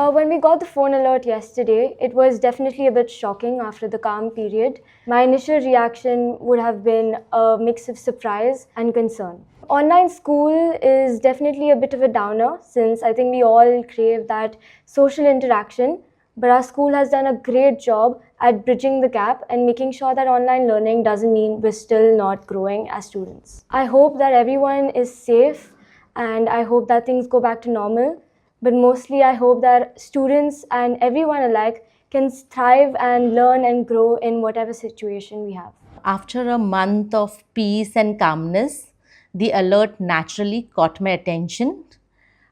When we got the phone alert yesterday, it was definitely a bit shocking after the calm period. My initial reaction would have been a mix of surprise and concern. Online school is definitely a bit of a downer since I think we all crave that social interaction, but our school has done a great job at bridging the gap and making sure that online learning doesn't mean we're still not growing as students. I hope that everyone is safe and I hope that things go back to normal. But mostly I hope that students and everyone alike can thrive and learn and grow in whatever situation we have. After a month of peace and calmness, the alert naturally caught my attention.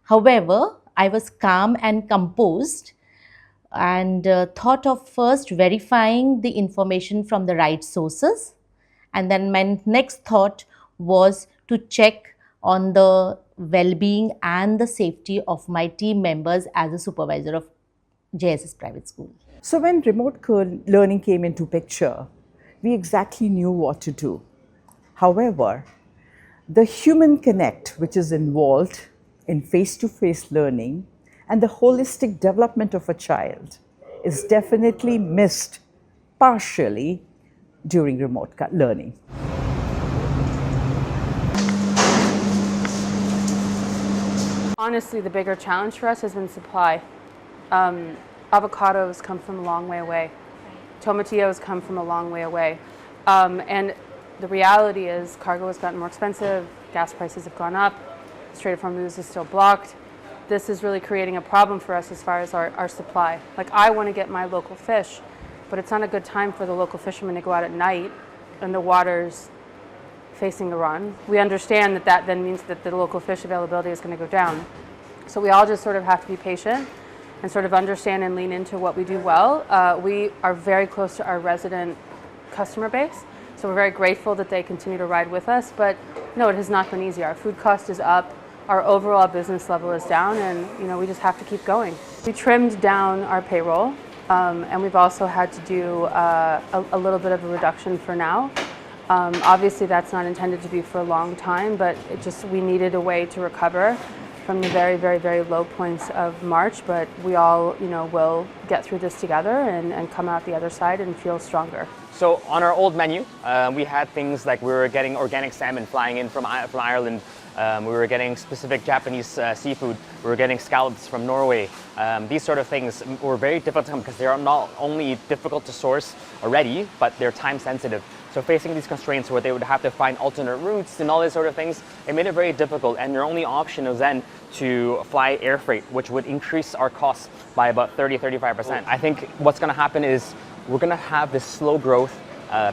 However, I was calm and composed and thought of first verifying the information from the right sources. And then my next thought was to check on the well-being and the safety of my team members as a supervisor of JSS Private School. So when remote learning came into picture, we exactly knew what to do. However, the human connect which is involved in face-to-face learning and the holistic development of a child is definitely missed partially during remote learning. Honestly, the bigger challenge for us has been supply. Avocados come from a long way away. Tomatillos come from a long way away. And the reality is cargo has gotten more expensive, gas prices have gone up, Strait of Hormuz is still blocked. This is really creating a problem for us as far as our supply. Like, I want to get my local fish, but it's not a good time for the local fishermen to go out at night and the water's facing Iran. We understand that that then means that the local fish availability is going to go down. So we all just sort of have to be patient and sort of understand and lean into what we do well. We are very close to our resident customer base, so we're very grateful that they continue to ride with us, but no, it has not been easy. Our food cost is up, our overall business level is down, and we just have to keep going. We trimmed down our payroll, and we've also had to do a little bit of a reduction for now. Obviously that's not intended to be for a long time, but we needed a way to recover from the very, very, very low points of March, but we all, will get through this together and come out the other side and feel stronger. So on our old menu, we had things like we were getting organic salmon flying in from Ireland. We were getting specific Japanese seafood. We were getting scallops from Norway. These sort of things were very difficult to come because they are not only difficult to source already, but they're time sensitive. So facing these constraints where they would have to find alternate routes and all these sort of things, it made it very difficult. And their only option was then to fly air freight, which would increase our costs by about 30–35%. I think what's going to happen is we're going to have this slow growth.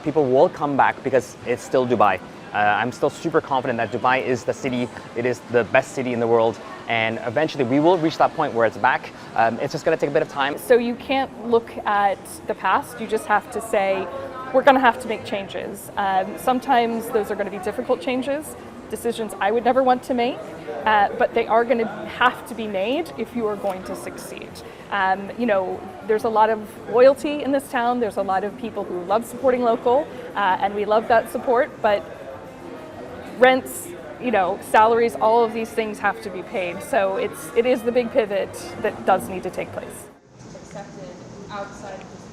People will come back because it's still Dubai. I'm still super confident that Dubai is the city, it is the best city in the world, and eventually we will reach that point where it's back. It's just going to take a bit of time. So you can't look at the past, you just have to say, we're going to have to make changes. Sometimes those are going to be difficult changes, decisions I would never want to make, but they are going to have to be made if you are going to succeed. There's a lot of loyalty in this town, there's a lot of people who love supporting local, and we love that support, but rents, salaries, all of these things have to be paid. So it is the big pivot that does need to take place. Accepted outside of the